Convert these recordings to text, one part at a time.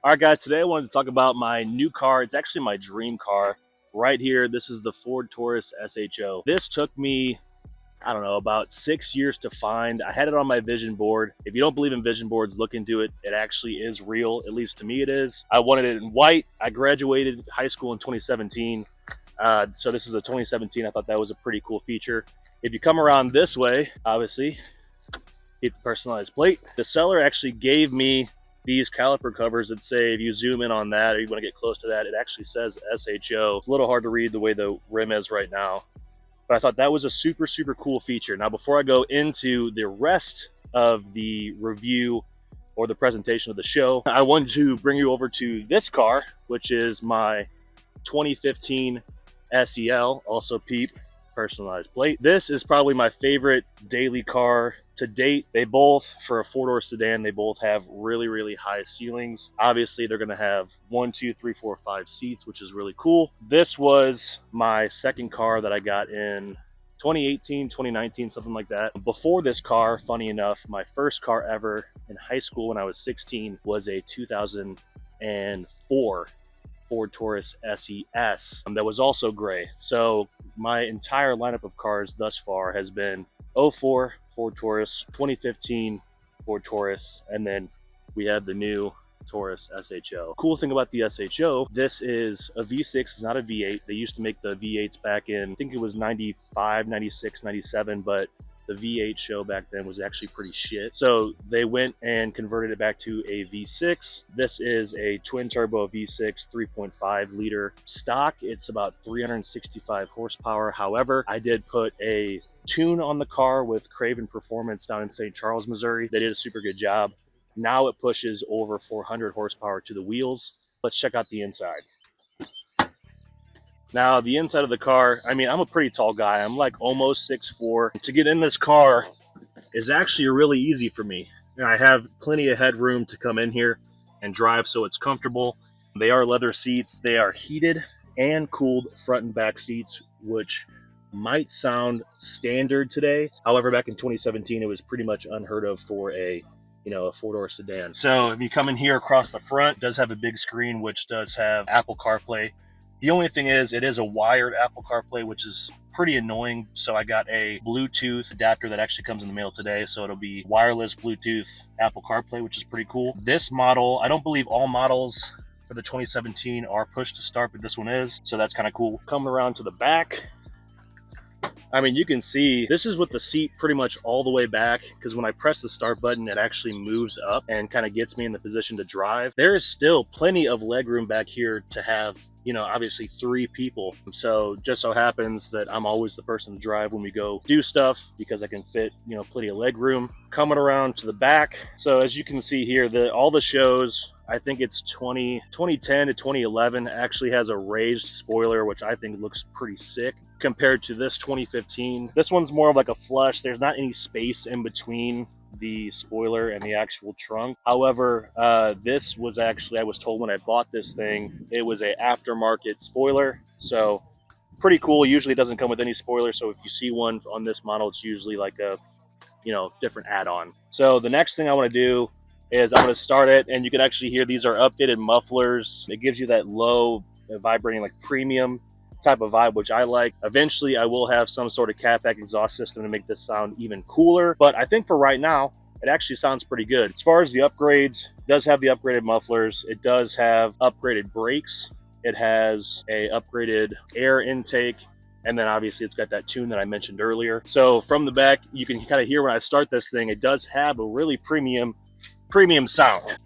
All right, guys, today I wanted to talk about my new car. It's actually my dream car right here. This is the Ford Taurus SHO. This took me, I don't know, about 6 years to find. I had it on my vision board. If you don't believe in vision boards, look into it. It actually is real. At least to me, it is. I wanted it in white. I graduated high school in 2017. So this is a 2017. I thought that was a pretty cool feature. If you come around this way, obviously, get the personalized plate. The seller actually gave me these caliper covers that say, if you zoom in on that or you want to get close to that, it actually says SHO. It's a little hard to read the way the rim is right now, but I thought that was a super cool feature. Now, before I go into the rest of the review or the presentation of the show, I wanted to bring you over to this car, which is my 2015 SEL, also PEEP, personalized plate. This is probably my favorite daily car to date. They both, for a four-door sedan, they both have really high ceilings. Obviously, they're going to have 1, 2, 3, 4, 5 seats, which is really cool. This was my second car that I got in 2018, 2019, something like that. Before this car, funny enough, my first car ever in high school when I was 16 was a 2004 Ford Taurus SES that was also gray. So my entire lineup of cars thus far has been 04 Ford Taurus, 2015 Ford Taurus, and then we have the new Taurus SHO. Cool thing about the SHO, this is a V6, it's not a V8. They used to make the V8s back in, I think it was 95, 96, 97, but the V8 show back then was actually pretty shit. So they went and converted it back to a V6. This is a twin turbo V6, 3.5 liter stock. It's about 365 horsepower. However, I did put a tune on the car with Craven Performance down in St. Charles, Missouri. They did a super good job. Now it pushes over 400 horsepower to the wheels. Let's check out the inside. Now, the inside of the car, I mean, I'm a pretty tall guy. I'm like almost 6'4". To get in this car is actually really easy for me. I have plenty of headroom to come in here and drive, so it's comfortable. They are leather seats. They are heated and cooled front and back seats, which might sound standard today. However, back in 2017, it was pretty much unheard of for a four-door sedan. So if you come in here across the front, it does have a big screen, which does have Apple CarPlay. The only thing is, it is a wired Apple CarPlay, which is pretty annoying. So I got a Bluetooth adapter that actually comes in the mail today. So it'll be wireless Bluetooth Apple CarPlay, which is pretty cool. This model, I don't believe all models for the 2017 are push to start, but this one is. So that's kind of cool. Coming around to the back, I mean, you can see this is with the seat pretty much all the way back, because when I press the start button, it actually moves up and kind of gets me in the position to drive. There is still plenty of legroom back here to have, obviously 3 people. So just so happens that I'm always the person to drive when we go do stuff, because I can fit, plenty of legroom. Coming around to the back. So as you can see here, all the shows, I think it's 2010 to 2011 actually has a raised spoiler, which I think looks pretty sick compared to this 2015. This one's more of like a flush. There's not any space in between the spoiler and the actual trunk. However, this was actually, I was told when I bought this thing, it was a aftermarket spoiler. So pretty cool. Usually it doesn't come with any spoiler. So if you see one on this model, it's usually like a, different add-on. So the next thing I want to do is I'm going to start it, and you can actually hear these are updated mufflers. It gives you that low vibrating, like premium type of vibe, which I like. Eventually I will have some sort of catback exhaust system to make this sound even cooler, but I think for right now it actually sounds pretty good. As far as the upgrades, it does have the upgraded mufflers. It does have upgraded brakes. It has a upgraded air intake, and then obviously it's got that tune that I mentioned earlier. So from the back, you can kind of hear when I start this thing, it does have a really premium sound.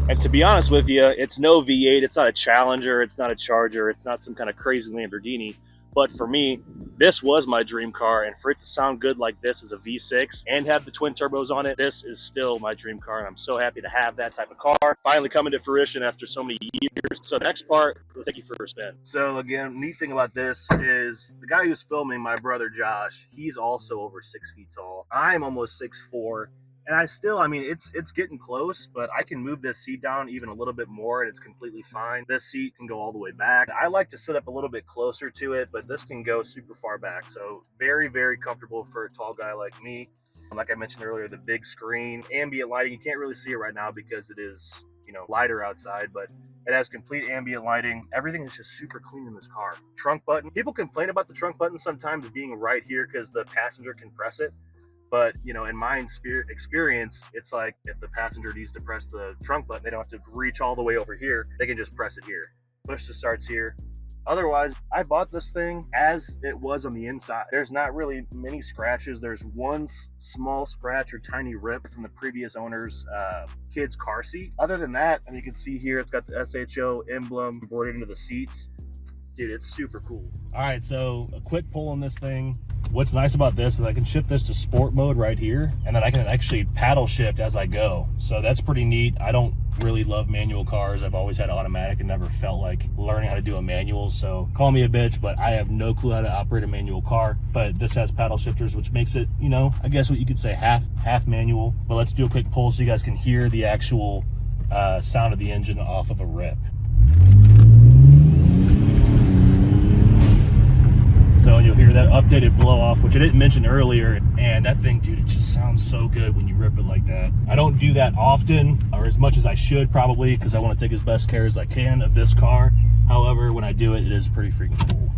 And to be honest with you, it's no V8, it's not a Challenger, it's not a Charger, it's not some kind of crazy Lamborghini. But for me, this was my dream car, and for it to sound good like this as a V6 and have the twin turbos on it, this is still my dream car, and I'm so happy to have that type of car finally coming to fruition after so many years. So the next part, we'll take you for a spin. So again, neat thing about this is the guy who's filming, my brother Josh, he's also over 6 feet tall. I'm almost 6'4". And I mean, it's getting close, but I can move this seat down even a little bit more and it's completely fine. This seat can go all the way back. I like to sit up a little bit closer to it, but this can go super far back. So very, very comfortable for a tall guy like me. Like I mentioned earlier, the big screen, ambient lighting, you can't really see it right now because it is, you know, lighter outside, but it has complete ambient lighting. Everything is just super clean in this car. Trunk button. People complain about the trunk button sometimes being right here because the passenger can press it. But, you know, in my experience, it's like if the passenger needs to press the trunk button, they don't have to reach all the way over here. They can just press it here. Push to start's here. Otherwise, I bought this thing as it was on the inside. There's not really many scratches. There's one small scratch or tiny rip from the previous owner's kid's car seat. Other than that, and you can see here, it's got the SHO emblem embroidered into the seats. Dude, it's super cool. All right, so a quick pull on this thing. What's nice about this is I can shift this to sport mode right here, and then I can actually paddle shift as I go. So that's pretty neat. I don't really love manual cars. I've always had automatic and never felt like learning how to do a manual. So call me a bitch, but I have no clue how to operate a manual car. But this has paddle shifters, which makes it, you know, I guess what you could say half manual. But let's do a quick pull so you guys can hear the actual sound of the engine off of a rip. So you'll hear that updated blow off, which I didn't mention earlier. And that thing, dude, it just sounds so good when you rip it like that. I don't do that often, or as much as I should probably, because I want to take as best care as I can of this car. However, when I do it, it is pretty freaking cool.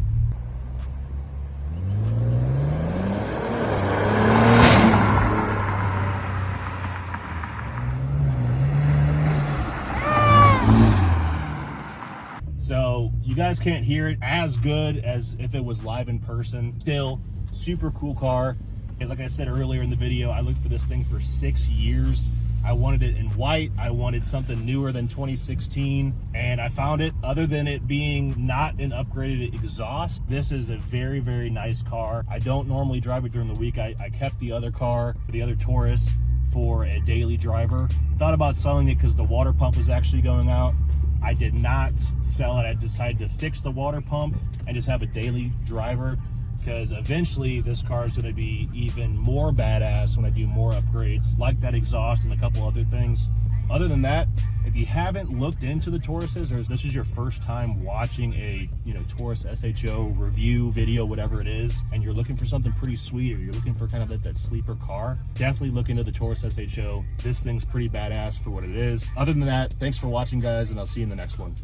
So you guys can't hear it as good as if it was live in person. Still, super cool car. And like I said earlier in the video, I looked for this thing for 6 years. I wanted it in white. I wanted something newer than 2016, and I found it. Other than it being not an upgraded exhaust, this is a very, very nice car. I don't normally drive it during the week. I kept the other car, the other Taurus, for a daily driver. Thought about selling it because the water pump was actually going out. I did not sell it. I decided to fix the water pump and just have a daily driver, because eventually this car is going to be even more badass when I do more upgrades like that exhaust and a couple other things. Other than that, if you haven't looked into the Tauruses, or this is your first time watching a Taurus SHO review video, whatever it is, and you're looking for something pretty sweet, or you're looking for kind of that sleeper car, definitely look into the Taurus SHO. This thing's pretty badass for what it is. Other than that, thanks for watching, guys, and I'll see you in the next one.